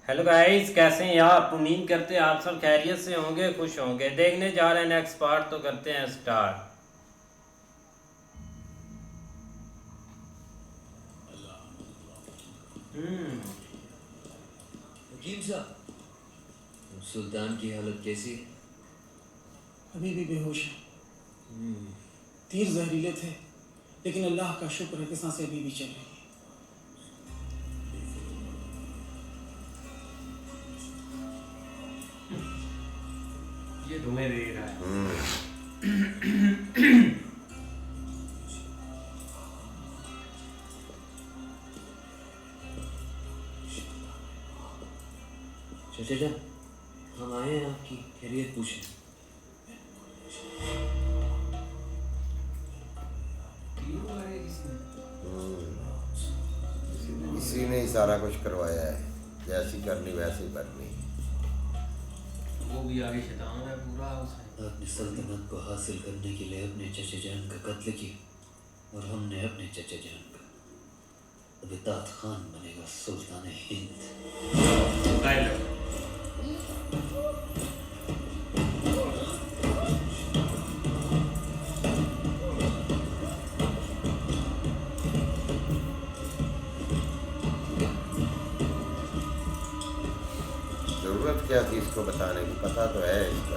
Hello guys, कैसे हैं आप? उम्मीद करते हैं आप सब खैरियत से होंगे, खुश होंगे। देखने जा रहे हैं नेक्स्ट पार्ट, तो करते हैं स्टार्ट। हम्म। हकीम साहब, सुल्तान की हालत कैसी है? अभी भी बेहोश है। तीर जहरीले थे, लेकिन अल्लाह का शुक्र है कि सांसें अभी भी चल रही हैं। ये धुएं दे रहा है। चाचा, हम आए हैं आपकी खैरियत पूछने। इसी ने ही सारा कुछ करवाया है। जैसी करनी वैसी करनी। वो भी आगे शैतान है पूरा उसमें। आपने सल्तनत को हासिल करने के लिए अपने चचा जान का कत्ल किया और हमने अपने चचा जान का। अब इतात खान बनेगा सुल्तान हिंद। जरूरत क्या थी इसको बताने की? पता तो है इसका।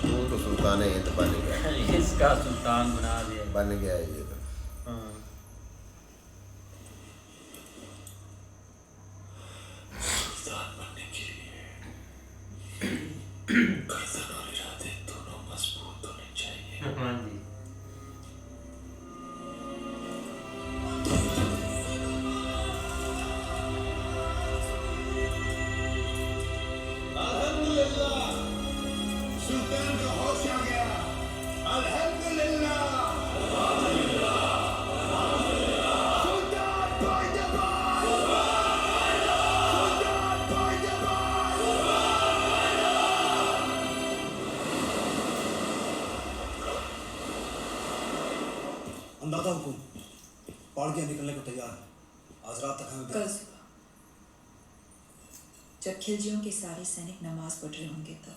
वो तो सुल्तान हिंद बन गया। इसका सुल्तान बना दिया। बन गया ये तो। हाँ। सुल्तान बनने के लिए गर्दन और इरादे दोनों मजबूत होने चाहिए। हाँ जी। सुल्तान का होश आ गया। अल्हम्दुलिल्लाह। सुल्तान पायदाबाद। सुल्तान पायदाबाद। अंदाजा हुकुम, पहाड़ के निकलने को तैयार है। आज रात तक हमें कल सुबह जब खिलजियों के सारे सैनिक नमाज पढ़ रहे होंगे तब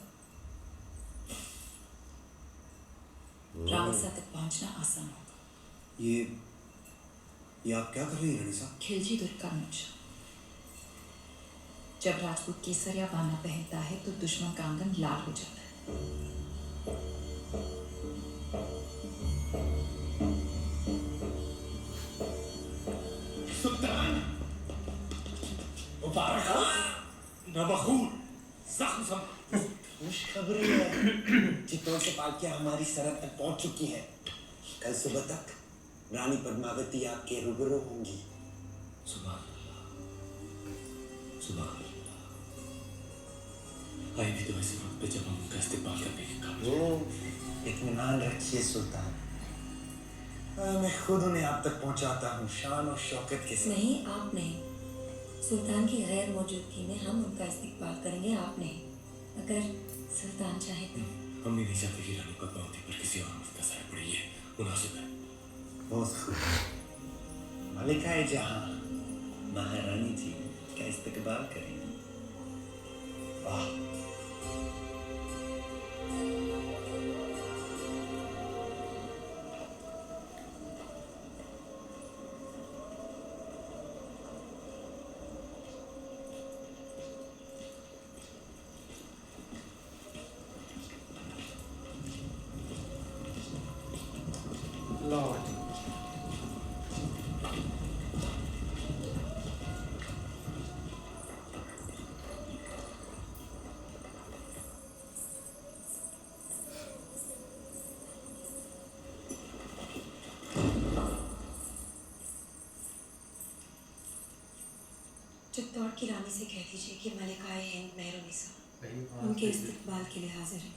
रावसा तक पहुंचना आसान होगा। ये आप क्या कर रही हैं रानी साहब? खिलजी दुर्ग का मोर्चा जब राजपूत केसर या बाना पहनता है तो दुश्मन का आंगन लाल हो जाता है। सुल्तान मुबारक हो। नबखूर जख्म संभाल। खुशखबरी है, चित्तौड़ से पालकियां हमारी सरहद तक पहुंच चुकी हैं। कल सुबह तक रानी पद्मावती आपके रूबरू होंगी। सुभान अल्लाह, सुभान अल्लाह। आएंगे तो ऐसे वक्त पे जब हम उनका इस्तेमाल करने के काम। इत्मीनान रखिए सुल्तान, मैं खुद उन्हें आप तक पहुंचाता हूँ शान और शौकत के साथ। नहीं, आप नहीं। सुल्तान की गैर मौजूदगी में हम उनका इस्तेमाल करेंगे, आप नहीं। अगर सुल्तान चाहे तो। हम भी नहीं चाहते कि रानी पद्मावती पर किसी और मर्द का साया पड़े। ये मुनासिब है। बहुत खूब। मलिकाए जहां महारानी जी का इस्तकबाल करेंगी। वाह। चित्तौड़ की रानी से कह दीजिए कि मलिकाए हिंद मेहरुनिसा उनके इस्तकबाल के लिए हाजिर है।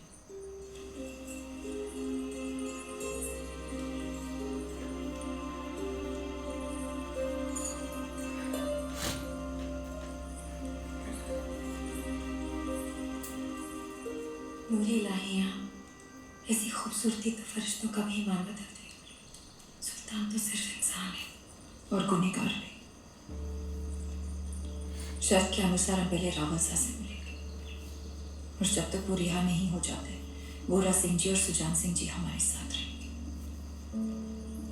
नूरे इलाही यहाँ ऐसी खूबसूरती तो फरिश्तों का भी ईमान बदल दे। सुल्तान तो सिर्फ इंसान है और गुनहगार भी। शर्त के अनुसार हम पहले रावल सा से मिलेंगे, और जब तक वो रिहा नहीं हो जाते गोरा सिंह जी और सुजान सिंह जी हमारे साथ रहेंगे।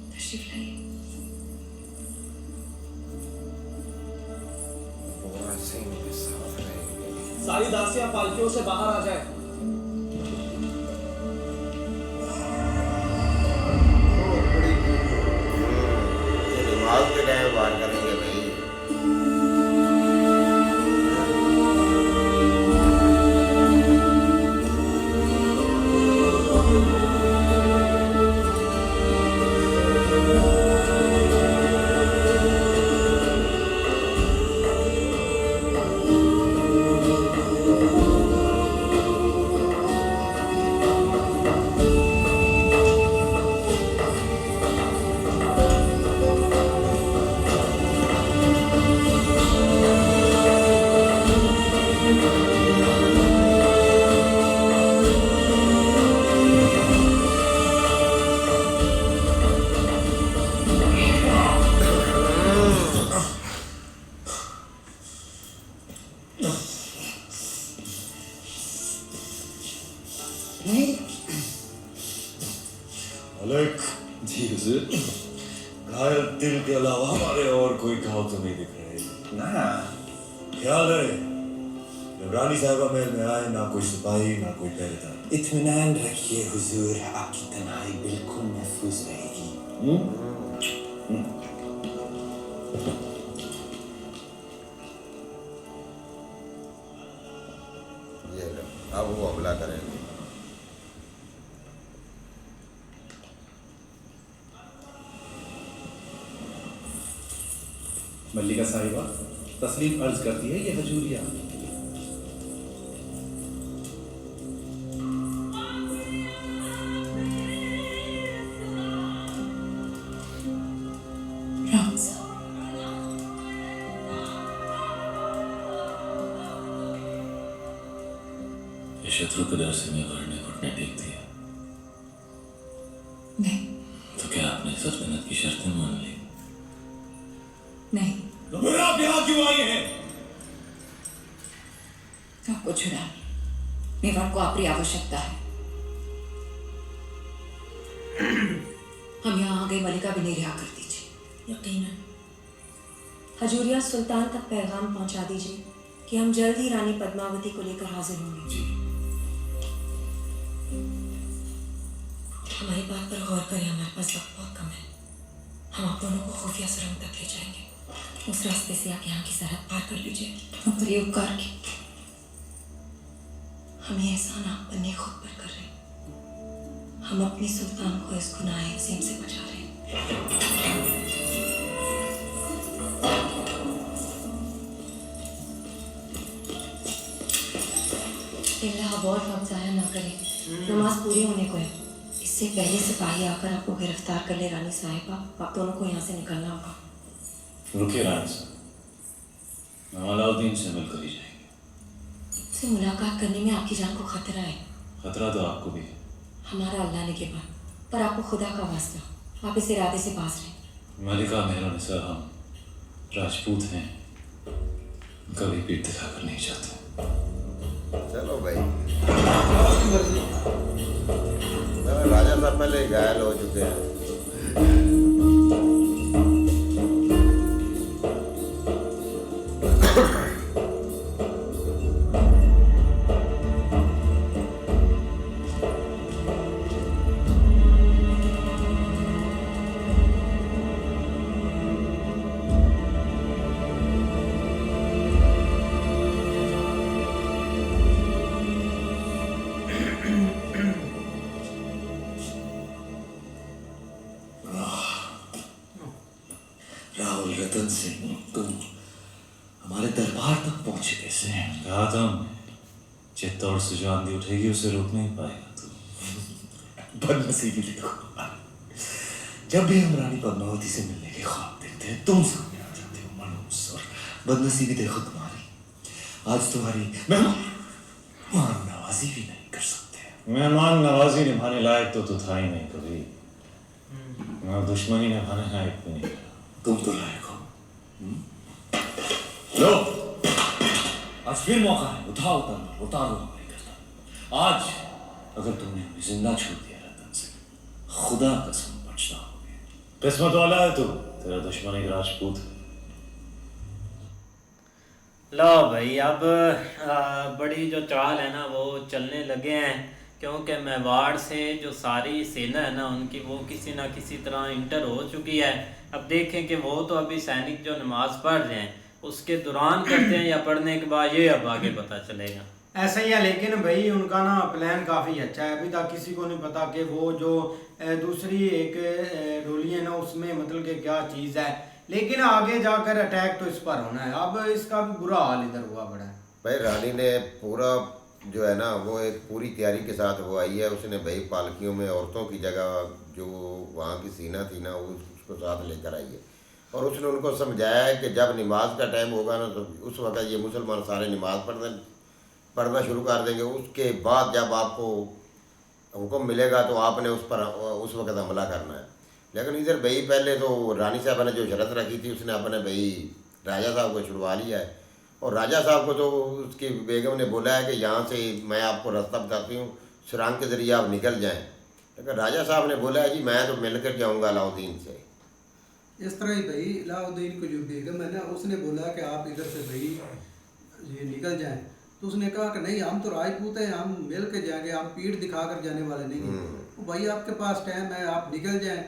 तशरीफ लाइए। गोरा सिंह के साथ रहेंगे। सारी दासियां पालकियों से बाहर आ जाए। ये दिमाग के टाइम बात करेंगे भाई। मलिक जी हुजूर, घायल दिल के अलावा हमारे और कोई घाव तो नहीं दिख रहे। ना ख्याल रहे, जब रानी साहिबा महल में आए ना कोई सिपाही ना कोई पहरेदार। इत्मीनान रखिए हुजूर, आपकी तन्हाई बिल्कुल महफूज रहेगी। ये लो, अब वो हमला करेंगे। मल्लिका साहिबा तस्लीम अर्ज करती है, ये हजूरिया। राम साहब, ये शत्रु के डर से मैं घुटने घुटने टेक दिया, नहीं तो क्या आपने सच मिन्नत की शर्तें मान ली? नहीं, तो फिर आप यहाँ क्यों आए हैं? आपको छुड़ाने मेवाड़ को आपकी आवश्यकता है। हम यहाँ आ गए, मलिका भी नहीं रिहा कर दीजिए। यकीनन हजूरिया सुल्तान तक पैगाम पहुंचा दीजिए कि हम जल्द ही रानी पद्मावती को लेकर हाजिर होंगे। जी। हमारी बात पर गौर करें, हमारे पास वक्त बहुत कम है। हम आप दोनों को खुफिया सुरंग तक ले जाएंगे, उस रास्ते से आप यहाँ की सरहद पार कर लीजिए। हम पर ये उपकार की, हम ये एहसान आप बन्ने खुद पर कर रहे हैं। हम अपनी सुल्तान को इस गुनाह अज़ीम से बचा रहे हैं। अल्लाह बहुत वक्त ज़ाया ना करे, नमाज पूरी होने को है। इससे पहले सिपाही आकर आपको गिरफ्तार कर ले रानी साहिबा, आप दोनों को यहाँ से निकलना होगा। रुकिए रानी साहब, मैं अलाउद्दीन से मिलकर ही जाएंगे। से मुलाकात करने में आपकी जान को खतरा है। खतरा तो आपको भी है। हमारा अल्लाह ने के बाद, पर आपको खुदा का वास्ता, आप इस इरादे से बाज रहे। मलिका मेहरुनिसा, हम राजपूत हैं, कभी पीठ दिखाकर नहीं चाहते। चलो भाई, राजा साहब पहले घायल हो चुके हैं। राहुल रतन सिंह, तुम हमारे दरबार तक पहुंचे कैसे? कहा था हमने, चित्त और सुजान दी उठेगी उसे रोक नहीं पाएगा तू। बदनसीबी देखो, जब भी हम रानी पद्मावती से मिलने के ख्वाब देखते हैं तुम सामने आ जाते हो मनहूस, और बदनसीबी देखो तुम्हारी, आज तुम्हारी मेहमान नवाजी भी नहीं कर सकते। मेहमान नवाजी निभाने लायक तो था ही नहीं कभी, मैं दुश्मनी निभाने लायक भी नहीं। तुम तो लायक हो। लो आज फिर मौका है, उतारो हमारी गर्दन। आज अगर तुमने हमें जिंदा छोड़ दिया रतन से, खुदा कसम पछताओगे। किस्मत वाला है तू, तेरा दुश्मन एक राजपूत है। लो भाई, अब बड़ी जो चाल है ना वो चलने लगे हैं, क्योंकि मेवाड़ से जो सारी सेना है ना उनकी वो किसी ना किसी तरह इंटर हो चुकी है। अब देखें कि वो तो अभी सैनिक जो नमाज पढ़ रहे हैं उसके दौरान करते हैं या पढ़ने के बाद, ये अब आगे पता चलेगा। ऐसा ही है, लेकिन भाई उनका ना प्लान काफ़ी अच्छा है। अभी तक किसी को नहीं पता कि वो जो दूसरी एक डोली है ना उसमें मतलब कि क्या चीज़ है, लेकिन आगे जाकर अटैक तो इस पर होना है। अब इसका भी बुरा हाल इधर हुआ पड़ा है भाई। रानी ने पूरा जो है ना वो एक पूरी तैयारी के साथ वो आई है। उसने भाई पालकियों में औरतों की जगह जो वहाँ की सीना थी ना उसको साथ लेकर आई है, और उसने उनको समझाया है कि जब नमाज का टाइम होगा ना तो उस वक्त ये मुसलमान सारे नमाज पढ़ना शुरू कर देंगे। उसके बाद जब आपको हुक्म मिलेगा तो आपने उस वक्त हमला करना है। लेकिन इधर भाई पहले तो रानी साहब ने जो शर्त रखी थी उसने अपने भाई राजा साहब को छुड़वा लिया है, और राजा साहब को तो उसकी बेगम ने बोला है कि यहाँ से मैं आपको रास्ता बताती हूँ, सुरंग के ज़रिए आप निकल जाएं। लेकिन राजा साहब ने बोला है जी मैं तो मिल कर जाऊँगा अलाउद्दीन से। इस तरह ही भाई अलाउद्दीन को जो बेगम है ना उसने बोला कि आप इधर से भाई ये निकल जाएं, तो उसने कहा कि नहीं हम तो राजपूत हैं, हम मिल के जाएंगे, हम पीठ दिखाकर जाने वाले नहीं हैं। तो भाई आपके पास टाइम है, आप निकल जाएं।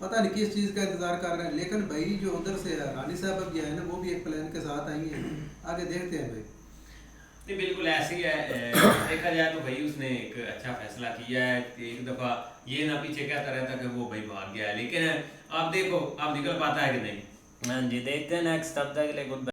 पता नहीं किस चीज़ का इंतज़ार कर रहे हैं, लेकिन भाई जो उधर से रानी साहब अब है ना वो भी एक प्लान के साथ आई हैं। आगे देखते हैं भाई। नहीं बिल्कुल ऐसे ही है। देखा जाए तो भाई उसने एक अच्छा फैसला किया है। एक दफ़ा ये ना पीछे कहता रहता कि वो भाई भाग गया है, लेकिन आप देखो आप निकल पाता है कि नहीं। हाँ जी, देखते हैं नेक्स्ट। तब तक के लिए गुड।